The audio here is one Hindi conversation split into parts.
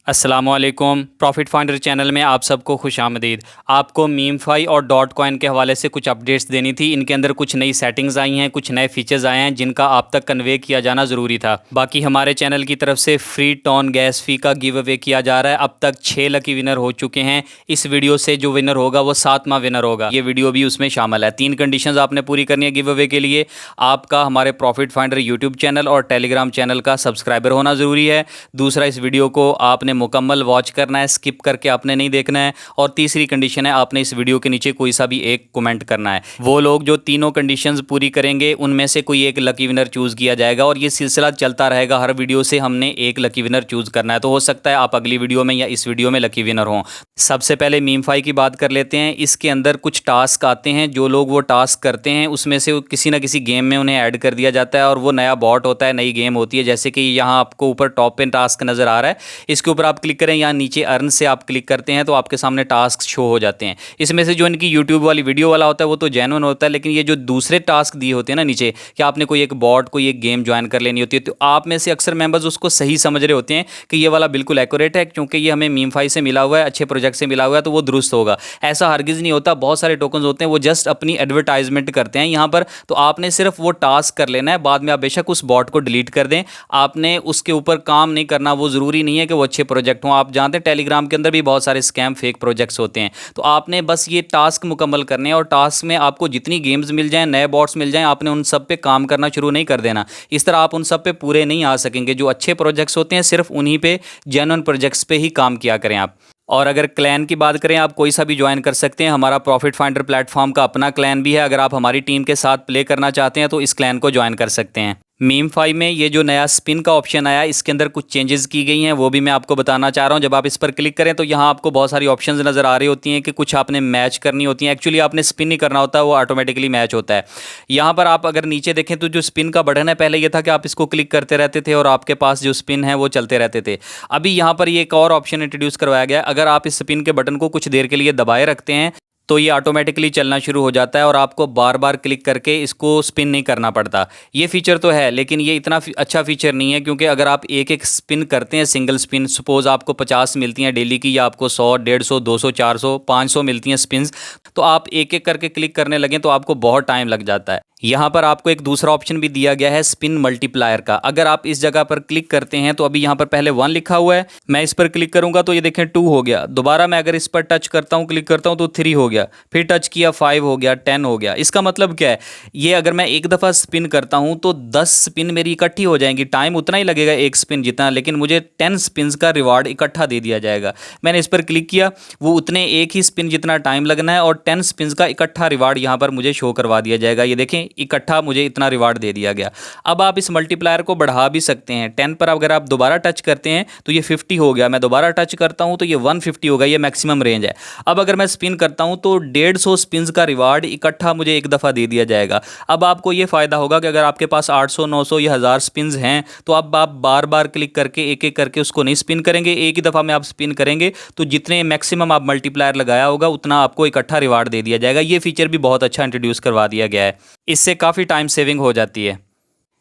अस्सलामुअलैकुम। प्रॉफिट फाइंडर चैनल में आप सबको खुशामदीद। आपको मीमफाई और डॉट कॉइन के हवाले से कुछ अपडेट्स देनी थी। इनके अंदर कुछ नई सेटिंग्स आई हैं, कुछ नए फीचर्स आए हैं जिनका आप तक कन्वे किया जाना ज़रूरी था। बाकी हमारे चैनल की तरफ से फ्री टॉन गैस फी का गिव अवे किया जा रहा है। अब तक 6 लकी विनर हो चुके हैं। इस वीडियो से जो विनर होगा वो 7वां विनर होगा। ये वीडियो भी उसमें शामिल है। 3 कंडीशंस आपने पूरी करनी है गिव अवे के लिए। आपका हमारे प्रॉफिट फाइंडर यूट्यूब चैनल और टेलीग्राम चैनल का सब्सक्राइबर होना ज़रूरी है। दूसरा, इस वीडियो को आपने मुकम्मल वॉच करना है, स्किप करके आपने नहीं देखना है। और तीसरी कंडीशन है, आपने इस वीडियो के नीचे कोई सा भी एक कमेंट करना है। वो लोग जो तीनों कंडीशंस पूरी करेंगे उनमें से कोई एक लकी विनर चूज़ किया जाएगा और ये सिलसिला चलता रहेगा। हर वीडियो से हमने एक लकी विनर चूज़ करना है। तो हो सकता है आप अगली वीडियो में या इस वीडियो में लकी विनर हों। सबसे पहले मीमफाई की बात कर लेते हैं। इसके अंदर कुछ टास्क आते हैं। जो लोग वो टास्क करते हैं उसमें से किसी ना किसी गेम में उन्हें ऐड कर दिया जाता है और वो नया बॉट होता है, नई गेम होती है। जैसे कि यहाँ आपको ऊपर टॉप पे टास्क नज़र आ रहा है, इसके ऊपर आप क्लिक करें। यहाँ नीचे अर्न से आप क्लिक करते हैं तो आपके सामने टास्क शो हो जाते हैं। इसमें से जो इनकी यूट्यूब वाली वीडियो वाला होता है वो तो जेन्युइन होता है, लेकिन ये जो दूसरे टास्क दिए होते हैं ना नीचे, कि आपने कोई एक बॉट, कोई एक गेम ज्वाइन कर लेनी होती है, तो आप में से अक्सर मेंबर्स उसको सही समझ रहे होते हैं कि ये वाला बिल्कुल एक्यूरेट है क्योंकि ये हमें मीमफाई से मिला हुआ है, अच्छे प्रोजेक्ट से मिला हुआ है, तो वो दुरुस्त होगा। ऐसा हरगिज़ नहीं होता। बहुत सारे टोकन्स होते हैं वो जस्ट अपनी एडवर्टाइजमेंट करते हैं यहाँ पर। तो आपने सिर्फ वो टास्क कर लेना है। बाद में आप बेशक उस बॉट को डिलीट कर दें, आपने उसके ऊपर काम नहीं करना। वो ज़रूरी नहीं है कि वो अच्छे प्रोजेक्ट हों। आप जानते हैं टेलीग्राम के अंदर भी बहुत सारे स्कैम फेक प्रोजेक्ट्स होते हैं। तो आपने बस ये टास्क मुकम्मल करने हैं और टास्क में आपको जितनी गेम्स मिल जाएं, नए बॉट्स मिल जाएं, आपने उन सब पे काम करना शुरू नहीं कर देना। इस तरह आप उन सब पे पूरे नहीं आ सकेंगे। जो अच्छे प्रोजेक्ट्स होते हैं सिर्फ उन्हीं पे, जेन्युइन प्रोजेक्ट्स पे ही काम किया करें आप। और अगर क्लैन की बात करें, आप कोई सा भी ज्वाइन कर सकते हैं। हमारा प्रॉफिट फाइंडर प्लेटफॉर्म का अपना क्लैन भी है। अगर आप हमारी टीम के साथ प्ले करना चाहते हैं तो इस क्लैन को ज्वाइन कर सकते हैं। मीमफाई में ये जो नया स्पिन का ऑप्शन आया, इसके अंदर कुछ चेंजेस की गई हैं, वो भी मैं आपको बताना चाह रहा हूँ। जब आप इस पर क्लिक करें तो यहाँ आपको बहुत सारी ऑप्शंस नज़र आ रही होती हैं कि कुछ आपने मैच करनी होती हैं। एक्चुअली आपने स्पिन नहीं करना होता, वो ऑटोमेटिकली मैच होता है। यहाँ पर आप अगर नीचे देखें तो जो स्पिन का बटन है, पहले ये था कि आप इसको क्लिक करते रहते थे और आपके पास जो स्पिन है वो चलते रहते थे। अभी यहाँ पर ये एक और ऑप्शन इंट्रोड्यूस करवाया गया है। अगर आप इस स्पिन के बटन को कुछ देर के लिए दबाए रखते हैं तो ये ऑटोमेटिकली चलना शुरू हो जाता है और आपको बार बार क्लिक करके इसको स्पिन नहीं करना पड़ता। ये फीचर तो है, लेकिन ये इतना अच्छा फीचर नहीं है क्योंकि अगर आप एक एक स्पिन करते हैं, सिंगल स्पिन, सपोज आपको 50 मिलती हैं डेली की, या आपको 100, 150, 200, 400, 500 मिलती हैं स्पिन्स, तो आप एक एक करके क्लिक करने लगें तो आपको बहुत टाइम लग जाता है। यहाँ पर आपको एक दूसरा ऑप्शन भी दिया गया है स्पिन मल्टीप्लायर का। अगर आप इस जगह पर क्लिक करते हैं तो अभी यहाँ पर पहले 1 लिखा हुआ है, मैं इस पर क्लिक करूँगा तो ये देखें 2 हो गया। दोबारा मैं अगर इस पर टच करता हूँ, क्लिक करता हूँ तो 3 हो गया, फिर टच किया 5 हो गया, 10 हो गया। इसका मतलब क्या है, ये अगर मैं एक दफ़ा स्पिन करता हूँ तो 10 स्पिन मेरी इकट्ठी हो जाएंगी। टाइम उतना ही लगेगा एक स्पिन जितना, लेकिन मुझे 10 स्पिन का रिवार्ड इकट्ठा दे दिया जाएगा। मैंने इस पर क्लिक किया, वो उतने एक ही स्पिन जितना टाइम लगना है और 10 स्पिन का इकट्ठा रिवार्ड यहाँ पर मुझे शो करवा दिया जाएगा। ये देखें, इकट्ठा मुझे इतना रिवार्ड दे दिया गया। अब आप इस मल्टीप्लायर को बढ़ा भी सकते हैं। 10 पर अगर आप दोबारा टच करते हैं तो ये 50 हो गया, मैं दोबारा टच करता हूं तो ये 150 होगा। ये मैक्सिमम रेंज है। अब अगर मैं स्पिन करता हूं तो 150 स्पिन्स का रिवार्ड इकट्ठा मुझे एक दफ़ा दे दिया जाएगा। अब आपको ये फ़ायदा होगा कि अगर आपके पास 800, 900 या 1000 स्पिन्स हैं तो अब आप बार बार क्लिक करके एक एक करके उसको नहीं स्पिन करेंगे। एक ही दफ़ा में आप स्पिन करेंगे तो जितने मैक्सिमम आप मल्टीप्लायर लगाया होगा उतना आपको इकट्ठा रिवार्ड दे दिया जाएगा। ये फीचर भी बहुत अच्छा इंट्रोड्यूस करवा दिया गया है। इससे काफ़ी टाइम सेविंग हो जाती है।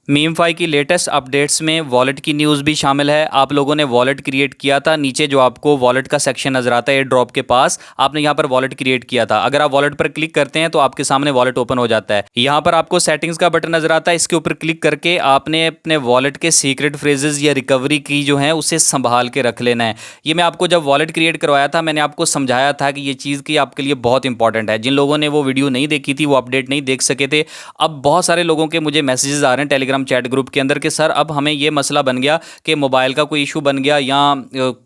मीमफाई की लेटेस्ट अपडेट्स में वॉलेट की न्यूज़ भी शामिल है। आप लोगों ने वॉलेट क्रिएट किया था, नीचे जो आपको वॉलेट का सेक्शन नज़र आता है एयर ड्रॉप के पास, आपने यहाँ पर वॉलेट क्रिएट किया था। अगर आप वॉलेट पर क्लिक करते हैं तो आपके सामने वॉलेट ओपन हो जाता है। यहाँ पर आपको सेटिंग्स का बटन नज़र आता है, इसके ऊपर क्लिक करके आपने अपने वॉलेट के सीक्रेट फ्रेजेस या रिकवरी की जो है उसे संभाल के रख लेना है। ये मैं आपको जब वॉलेट क्रिएट करवाया था मैंने आपको समझाया था कि ये चीज़ की आपके लिए बहुत इंपॉर्टेंट है। जिन लोगों ने वो वीडियो नहीं देखी थी, वो अपडेट नहीं देख सके थे, अब बहुत सारे लोगों के मुझे मैसेजेस आ रहे हैं टेलीग्राम चैट ग्रुप के अंदर कि सर अब हमें ये मसला बन गया कि मोबाइल का कोई इशू बन गया, या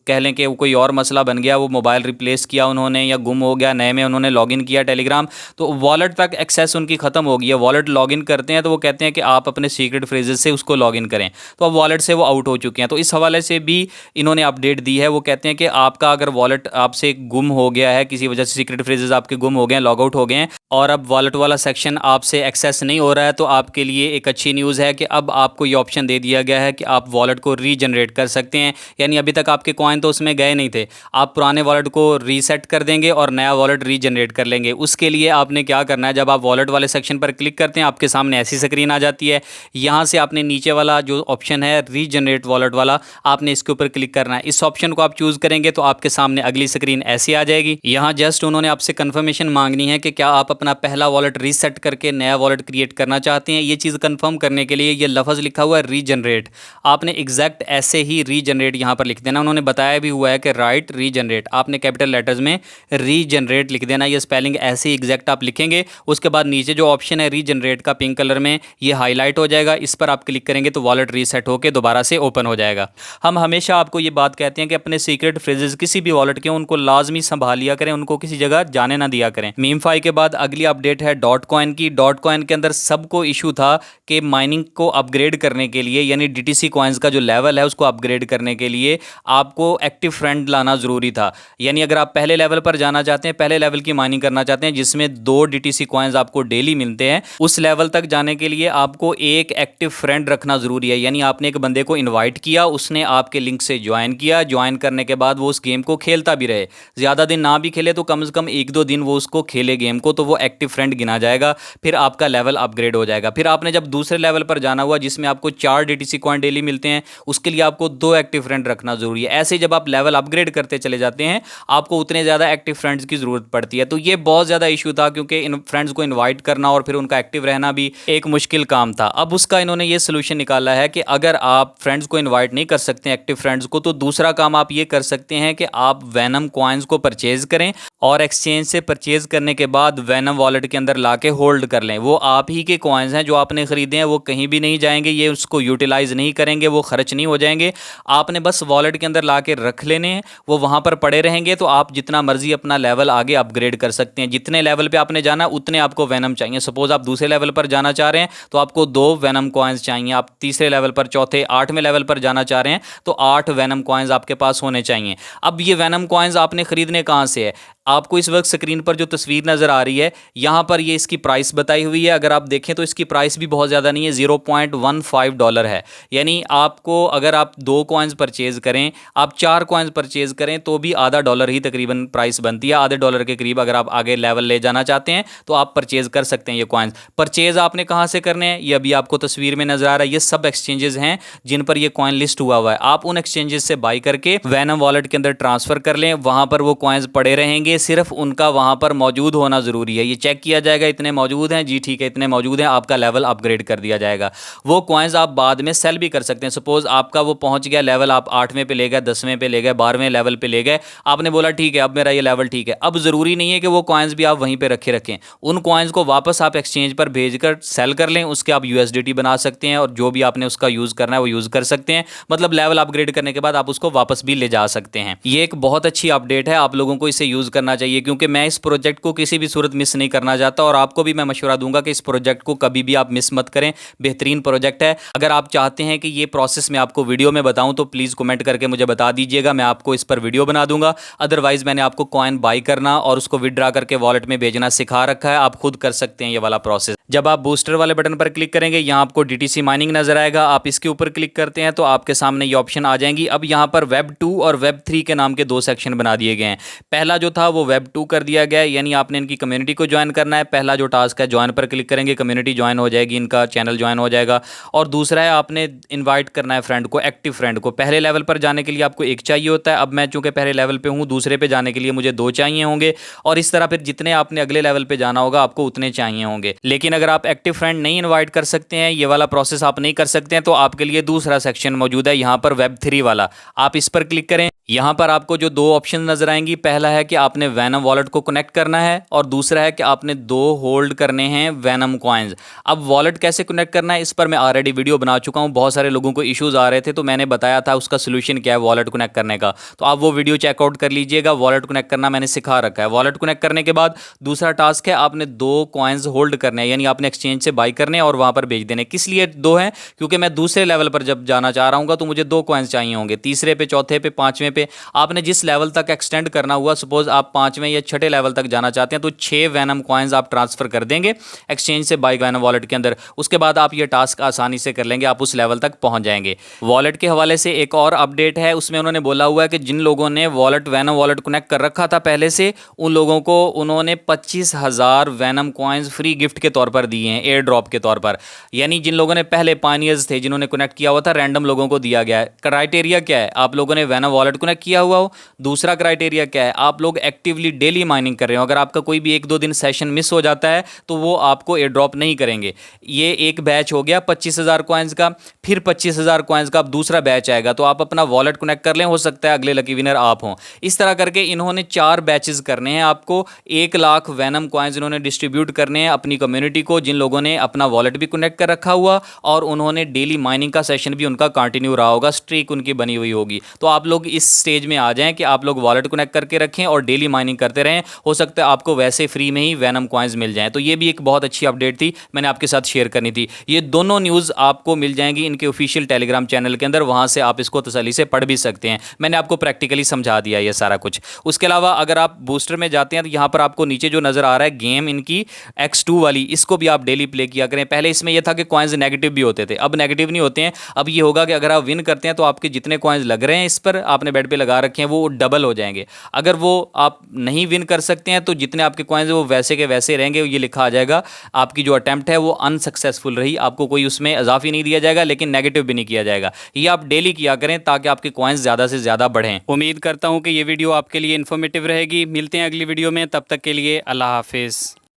कह लें कि कोई और मसला बन गया, वो मोबाइल रिप्लेस किया उन्होंने या गुम हो गया, नए में उन्होंने लॉगिन किया टेलीग्राम, तो वॉलेट तक एक्सेस उनकी ख़त्म हो गई है। वॉलेट लॉगिन करते हैं तो वो कहते हैं कि आप अपने सीक्रेट फ्रेजेस से उसको लॉगिन करें, तो अब वॉलेट से वो आउट हो चुके हैं। तो इस हवाले से भी इन्होंने अपडेट दी है। वो कहते हैं कि आपका अगर वॉलेट आपसे गुम हो गया है, किसी वजह से सीक्रेट फ्रेजेस आपके गुम हो गए हैं, लॉग आउट हो गए हैं, और अब वॉलेट वाला सेक्शन आपसे एक्सेस नहीं हो रहा है, तो आपके लिए एक अच्छी न्यूज़ है कि अब आपको ये ऑप्शन दे दिया गया है कि आप वॉलेट को रीजनरेट कर सकते हैं। यानी अभी तक आपके कॉइन तो उसमें गए नहीं थे, आप पुराने वॉलेट को रीसेट कर देंगे और नया वॉलेट रीजनरेट कर लेंगे। उसके लिए आपने क्या करना है, जब आप वॉलेट वाले सेक्शन पर क्लिक करते हैं आपके सामने ऐसी स्क्रीन आ जाती है। यहाँ से आपने नीचे वाला जो ऑप्शन है रीजनरेट वॉलेट वाला, आपने इसके ऊपर क्लिक करना है। इस ऑप्शन को आप चूज़ करेंगे तो आपके सामने अगली स्क्रीन ऐसी आ जाएगी। यहाँ जस्ट उन्होंने आपसे कंफर्मेशन मांगनी है कि क्या आप अपना पहला वॉलेट रीसेट करके नया वॉलेट क्रिएट करना चाहते हैं। ये चीज़ कंफर्म करने के लिए ये लफ्ज़ लिखा हुआ है रीजनरेट, आपने एग्जैक्ट ऐसे ही रीजनरेट यहाँ पर लिख देना। उन्होंने बताया भी हुआ है कि राइट रीजनरेट, आपने कैपिटल लेटर्स में रीजनरेट लिख देना। ये स्पेलिंग ऐसे ही एग्जैक्ट आप लिखेंगे। उसके बाद नीचे जो ऑप्शन है रीजनरेट का पिंक कलर में ये हाईलाइट हो जाएगा, इस पर आप क्लिक करेंगे तो वॉलेट रीसेट होकर दोबारा से ओपन हो जाएगा। हम हमेशा आपको ये बात कहते हैं कि अपने सीक्रेट फ्रेजेस किसी भी वॉलेट के उनको लाजमी संभाल लिया करें, उनको किसी जगह जाने ना दिया करें। मीमफाई के बाद अगली अपडेट है डॉट कॉइन की। डॉट कॉइन के अंदर सबको इशू था कि माइनिंग को अपग्रेड करने के लिए, यानी डीटीसी कॉइन्स का जो लेवल है उसको अपग्रेड करने के लिए आपको एक्टिव फ्रेंड लाना ज़रूरी था। यानी अगर आप पहले लेवल पर जाना चाहते हैं, पहले लेवल की माइनिंग करना चाहते हैं जिसमें 2 डीटीसी कॉइन्स आपको डेली मिलते हैं, उस लेवल तक जाने के लिए आपको एक एक्टिव फ्रेंड रखना ज़रूरी है। यानी आपने एक बंदे को इन्वाइट किया, उसने आपके लिंक से ज्वाइन किया, ज्वाइन करने के बाद वो उस गेम को खेलता भी रहे, ज़्यादा दिन ना भी खेले तो कम से कम 1-2 दिन वो उसको खेले गेम को, तो वो एक्टिव फ्रेंड गिना जाएगा। फिर आपका लेवल अपग्रेड हो जाएगा। फिर आपने जब दूसरे लेवल पर जाना हुआ जिसमें आपको 4 डीटीसी कॉइन डेली मिलते हैं, उसके लिए आपको 2 एक्टिव फ्रेंड रखना ज़रूरी है। ऐसे जब आप लेवल अपग्रेड करते चले जाते हैं आपको उतने ज़्यादा एक्टिव फ्रेंड्स की ज़रूरत पड़ती है। तो ये बहुत ज़्यादा इशू था क्योंकि इन फ्रेंड्स को इन्वाइट करना और फिर उनका एक्टिव रहना भी एक मुश्किल काम था। अब उसका इन्होंने ये सोल्यूशन निकाला है कि अगर आप फ्रेंड्स को इन्वाइट नहीं कर सकते एक्टिव फ्रेंड्स को, तो दूसरा काम आप ये कर सकते हैं कि आप वैनम कॉइन्स को परचेज करें और एक्सचेंज से परचेज करने के बाद वैनम वॉलेट के अंदर लाके होल्ड कर लें। वो आप ही के कॉइन्स हैं जो आपने ख़रीदे हैं, वो कहीं भी नहीं जाएंगे, ये उसको यूटिलाइज़ नहीं करेंगे, वो खर्च नहीं हो जाएंगे। आपने बस वॉलेट के अंदर ला के रख लेने हैं, वो वहाँ पर पड़े रहेंगे। तो आप जितना मर्जी अपना लेवल आगे अपग्रेड कर सकते हैं। जितने लेवल पे आपने जाना उतने आपको वैनम चाहिए। सपोज आप दूसरे लेवल पर जाना चाह रहे हैं तो आपको 2 वैनम कॉइन्स चाहिए। आप तीसरे लेवल पर, चौथे, 8वें लेवल पर जाना चाह रहे हैं तो 8 वैनम कॉइन्स आपके पास होने चाहिए। अब ये वैनम कॉइन्स आपने खरीदने कहाँ से है? आपको इस वक्त स्क्रीन पर जो तस्वीर नज़र आ रही है यहाँ पर ये इसकी प्राइस बताई हुई है। अगर आप देखें तो इसकी प्राइस भी बहुत ज़्यादा नहीं है, $0.15 है। यानी आपको अगर आप 2 कॉइन्स परचेज करें, आप 4 कॉइन्स परचेज करें तो भी आधा डॉलर ही तकरीबन प्राइस बनती है। आधे डॉलर के करीब अगर आप आगे लेवल ले जाना चाहते हैं तो आप परचेज कर सकते हैं ये कॉइन्स। परचेज आपने कहाँ से करने हैं ये अभी आपको तस्वीर में नज़र आ रहा है। ये सब एक्सचेंजेस हैं जिन पर ये कॉइन लिस्ट हुआ हुआ है। आप उन एक्सचेंजेस से बाई करके वैनम वॉलेट के अंदर ट्रांसफ़र कर लें, वहाँ पर वो कॉइन्स पड़े रहेंगे। सिर्फ उनका वहाँ पर मौजूद होना ज़रूरी है। ये चेक किया जाएगा इतने मौजूद हैं, जी ठीक है इतने मौजूद हैं, आपका लेवल अपग्रेड कर दिया जाएगा। वो कॉइन्स आप बाद में सेल भी कर सकते हैं। सपोज़ आपका वो पहुँच गया लेवल, आप 8वें पे ले गए, 10वें पे ले गए, 12वें लेवल पे ले गए, आपने बोला ठीक है अब मेरा ये लेवल ठीक है। अब ज़रूरी नहीं है कि वो कॉइन्स भी आप वहीं पर रखे रखें। उन कॉइन्स को वापस आप एक्सचेंज पर भेजकर सेल कर लें, उसके आप USDT बना सकते हैं और जो भी आपने उसका यूज़ करना है वो यूज़ कर सकते हैं। मतलब लेवल अपग्रेड करने के बाद आप उसको वापस भी ले जा सकते हैं। ये एक बहुत अच्छी अपडेट है, आप लोगों को इसे यूज़ करना चाहिए क्योंकि मैं इस प्रोजेक्ट को किसी भी सूरत मिस नहीं करना चाहता और आपको भी मैं मशवरा दूंगा कि इस प्रोजेक्ट को कभी भी आप मिस मत करें। बेहतरीन प्रोजेक्ट है। अगर आप चाहते हैं कि ये प्रोसेस मैं आपको वीडियो में बताऊं तो प्लीज़ कमेंट करके मुझे बता दीजिएगा, मैं आपको इस पर वीडियो बना दूंगा। अदरवाइज़ मैंने आपको कॉइन बाई करना और उसको विड्रा करके वॉलेट में भेजना सिखा रखा है, आप खुद कर सकते हैं ये वाला प्रोसेस। जब आप बूस्टर वाले बटन पर क्लिक करेंगे यहाँ आपको DTC माइनिंग नजर आएगा, आप इसके ऊपर क्लिक करते हैं तो आपके सामने ये ऑप्शन आ जाएंगी। अब यहाँ पर वेब 2 और वेब 3 के नाम के 2 सेक्शन बना दिए गए हैं। पहला जो था वो वेब 2 कर दिया गया है, यानी आपने इनकी कम्युनिटी को ज्वाइन करना है। पहला जो टास्क है ज्वाइन पर क्लिक करेंगे, कम्युनिटी ज्वाइन हो जाएगी, इनका चैनल ज्वाइन हो जाएगा। और दूसरा है आपने इन्वाइट करना है फ्रेंड को, एक्टिव फ्रेंड को। पहले लेवल पर जाने के लिए आपको 1 चाहिए होता है, अब मैं चूँकि पहले लेवल पर हूँ, दूसरे पे जाने के लिए मुझे 2 चाहिए होंगे और इस तरह फिर जितने आपने अगले लेवल पर जाना होगा आपको उतने चाहिए होंगे। लेकिन अगर आप एक्टिव फ्रेंड नहीं इनवाइट कर सकते हैं, ये वाला प्रोसेस आप नहीं कर सकते हैं, तो आपके लिए दूसरा सेक्शन मौजूद है यहाँ पर वेब 3 वाला। आप इस पर क्लिक करें, यहाँ पर आपको जो 2 ऑप्शन नजर आएंगी, पहला है कि आपने वैनम वॉलेट को कनेक्ट करना है और दूसरा है कि आपने 2 होल्ड करने हैं वैनम कॉइन्स। अब वॉलेट कैसे कनेक्ट करना है इस पर मैं ऑलरेडी वीडियो बना चुका हूँ। बहुत सारे लोगों को इश्यूज आ रहे थे तो मैंने बताया था उसका सोल्यूशन क्या है वॉलेट कनेक्ट करने का, तो आप वो वीडियो चेकआउट कर लीजिएगा। वॉलेट कनेक्ट करना मैंने सिखा रखा है। वॉलेट कनेक्ट करने के बाद दूसरा टास्क है आपने 2 कॉइन्स होल्ड करने हैं, यानी आपने एक्सचेंज से बाई करने और वहाँ पर भेज देने। किस लिए 2 हैं? क्योंकि मैं दूसरे लेवल पर जब जाना चाह रहा हूँ तो मुझे 2 कॉइन्स चाहिए होंगे, तीसरे पे, चौथे पे, 5वें पे पे आपने जिस लेवल तक एक्सटेंड करना हुआ, सपोज आप 5वें या 6ठे लेवल तक जाना चाहते हैं तो 6 वैनम कॉइन्स आप ट्रांसफर कर देंगे एक्सचेंज से बाय वैनम वॉलेट के अंदर। उसके बाद आप ये टास्क आसानी से कर लेंगे, आप उस लेवल तक पहुंच जाएंगे। वॉलेट के हवाले से एक और अपडेट है, उसमें उन्होंने बोला हुआ है कि जिन लोगों ने वॉलेट वैनम वॉलेट कनेक्ट कर रखा था पहले से, उन लोगों को उन्होंने 25,000 वैनम कॉइन्स फ्री गिफ्ट के तौर पर दिए हैं, एयर ड्रॉप के तौर पर। यानी जिन लोगों ने पहले पायनियर्स थे जिन्होंने कनेक्ट किया हुआ था, रैंडम लोगों को दिया गया है। क्राइटेरिया क्या है, आप लोगों ने वैनम वॉलेट कनेक्ट किया हुआ हो। दूसरा क्राइटेरिया क्या है, आप लोग एक्टिवली डेली माइनिंग कर रहे हो। अगर आपका कोई भी 1-2 दिन सेशन मिस हो जाता है तो वो आपको एयर ड्रॉप नहीं करेंगे। ये एक बैच हो गया 25,000 कॉइन्स का। फिर 25,000 कॉइन्स का अब दूसरा बैच आएगा, तो आप अपना वॉलेट कनेक्ट कर लें, हो सकता है अगले लकी विनर आप हों। इस तरह करके इन्होंने 4 बैचेस करने हैं आपको। 1 लाख वैनम कॉइन्स इन्होंने डिस्ट्रीब्यूट करने हैं अपनी कम्युनिटी को, जिन लोगों ने अपना वॉलेट भी कनेक्ट कर रखा हुआ और उन्होंने डेली माइनिंग का सेशन भी उनका कंटिन्यू रहा होगा, स्ट्रीक उनकी बनी हुई होगी। तो आप लोग इस स्टेज में आ जाएं कि आप लोग वॉलेट कनेक्ट करके रखें और डेली माइनिंग करते रहें। हो सकता है आपको वैसे फ्री में ही वैनम कॉइन्स मिल जाएं। तो ये भी एक बहुत अच्छी अपडेट थी, मैंने आपके साथ शेयर करनी थी। ये दोनों न्यूज़ आपको मिल जाएंगी इनके ऑफिशियल टेलीग्राम चैनल के अंदर, वहां से आप इसको तसल्ली से पढ़ भी सकते हैं। मैंने आपको प्रैक्टिकली समझा दिया ये सारा कुछ। उसके अलावा अगर आप बूस्टर में जाते हैं तो यहाँ पर आपको नीचे जो नज़र आ रहा है गेम इनकी X2 वाली, इसको भी आप डेली प्ले किया करें। पहले इसमें यह था कि कॉइन्स नेगेटिव भी होते थे, अब नेगेटिव नहीं होते हैं। अब ये होगा कि अगर आप विन करते हैं तो आपके जितने कॉइन्स लग रहे हैं इस पर, आपने बेड पे लगा रखे हैं, वो डबल हो जाएंगे। अगर वो आप नहीं विन कर सकते हैं तो जितने आपके कॉइन्स वो वैसे के वैसे रहेंगे। ये लिखा आ जाएगा आपकी जो अटेम्प्ट है वो अनसक्सेसफुल रही, आपको कोई उसमें इजाफी नहीं दिया जाएगा, लेकिन नेगेटिव भी नहीं किया जाएगा। ये आप डेली किया करें ताकि आपके कॉइन्स ज़्यादा से ज़्यादा बढ़ें। उम्मीद करता हूँ कि ये वीडियो आपके लिए इन्फॉर्मेटिव रहेगी। मिलते हैं अगली वीडियो में, तब तक के लिए अल्लाह हाफिज़।